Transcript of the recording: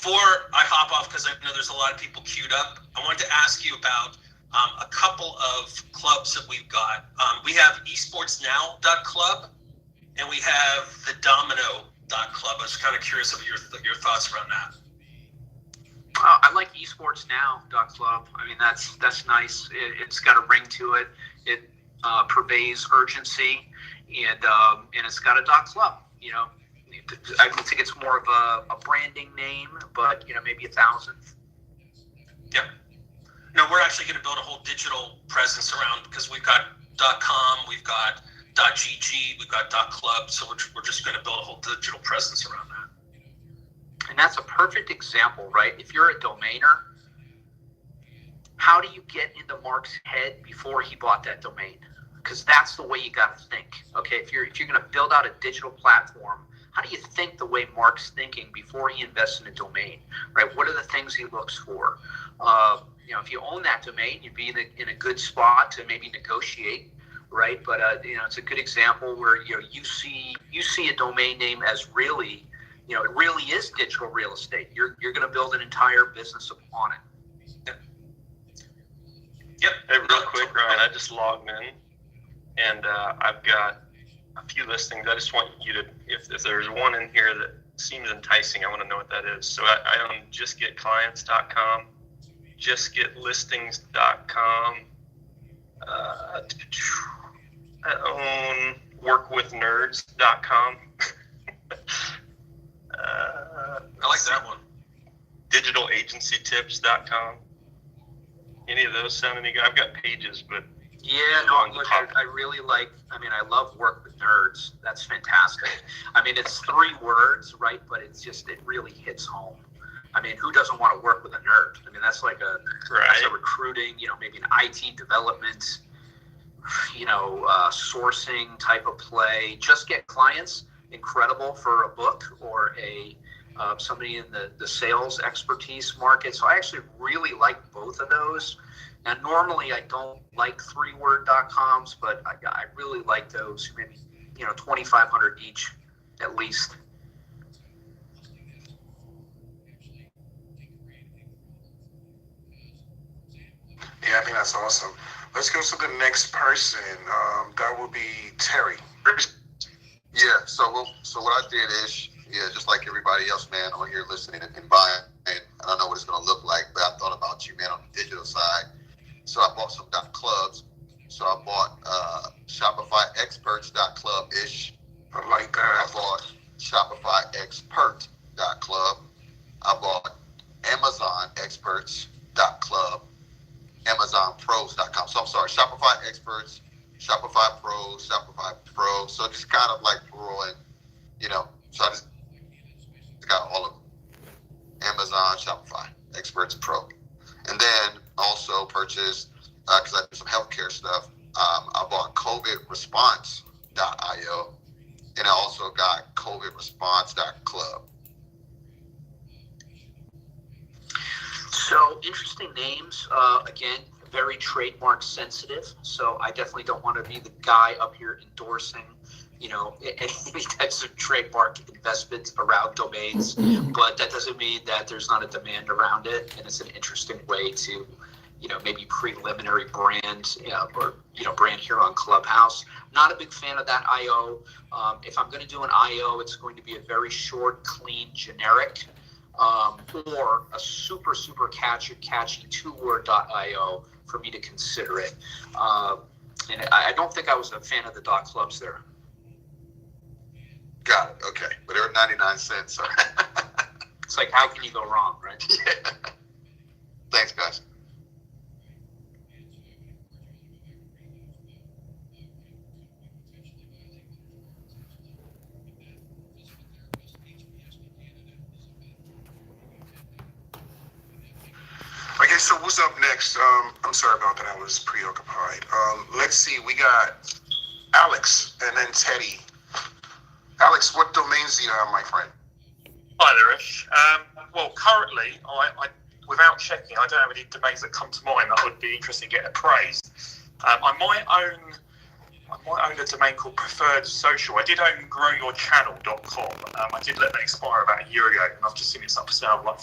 before I hop off, because I know there's a lot of people queued up, I wanted to ask you about a couple of clubs that we've got. We have esportsnow.club and we have the domino.club. I was kind of curious of your thoughts around that. I like esportsnow.club. I mean, that's nice. It's got a ring to it. It purveys urgency, and it's got a .club. You know, I think it's more of a branding name, but maybe 1,000. Yeah. No, we're actually going to build a whole digital presence around, because we've got .com, we've got .gg, we've got .club, so we're just going to build a whole digital presence around that. And that's a perfect example, right? If you're a domainer, how do you get into Mark's head before he bought that domain? Because that's the way you got to think. Okay, if you're going to build out a digital platform, how do you think the way Mark's thinking before he invests in a domain, right? What are the things he looks for? If you own that domain, you'd be in a good spot to maybe negotiate, right? But it's a good example where you see a domain name as really, it really is digital real estate. You're going to build an entire business upon it. Yep. Hey, real quick, Ryan, I just logged in, and I've got a few listings. I just want you to, if there's one in here that seems enticing, I want to know what that is. So I own justgetclients.com, justgetlistings.com. I own workwithnerds.com. I like that one. digitalagencytips.com. Any of those sound any good? I've got pages, but yeah, no, look, I really like, I love Work with Nerds. That's fantastic. It's 3 words, right? But it really hits home. Who doesn't want to work with a nerd? That's like that's a recruiting, maybe an IT development, sourcing type of play. Just Get Clients, incredible for a book or somebody in the sales expertise market. So I actually really like both of those. Now, normally I don't like 3word.coms, but I really like those. Maybe 2,500 each at least. Yeah, I think that's awesome. Let's go to the next person. That will be Terry. Yeah. So what I did is, just like everybody else, man, on here listening and buying. I don't know what it's going to look like, but I thought about you, man, on the digital side. So I bought some .clubs. So I bought ShopifyExperts.club-ish. I like that. I bought ShopifyExpert.club. I bought AmazonExperts.club. AmazonPros.com. So I'm sorry, Shopify Experts, Shopify Pros, Shopify Pro. So just kind of like throwing, so I just got all of them. Amazon, Shopify, Experts, Pro. And then also purchased, because I do some healthcare stuff, I bought COVIDresponse.io, and I also got COVIDresponse.club. So interesting names. Again, very trademark sensitive. So I definitely don't want to be the guy up here endorsing, any types of trademark investments around domains. But that doesn't mean that there's not a demand around it, and it's an interesting way to, maybe preliminary brand, or brand here on Clubhouse. Not a big fan of that IO. If I'm going to do an IO, it's going to be a very short, clean, generic. Or a super catchy 2word.io for me to consider it. And I don't think I was a fan of the .clubs there. Got it. Okay. But they were 99 cents. So. It's like, how can you go wrong, right? Yeah. Thanks, guys. Okay, so what's up next? I'm sorry about that. I was preoccupied. Let's see. We got Alex and then Teddy. Alex, what domains do you have, my friend? Hi there, Ish. Well, currently, I without checking, I don't have any domains that come to mind that would be interesting to get appraised. I might own a domain called Preferred Social. I did own growyourchannel.com. I did let that expire about a year ago, and I've just seen it's up for sale like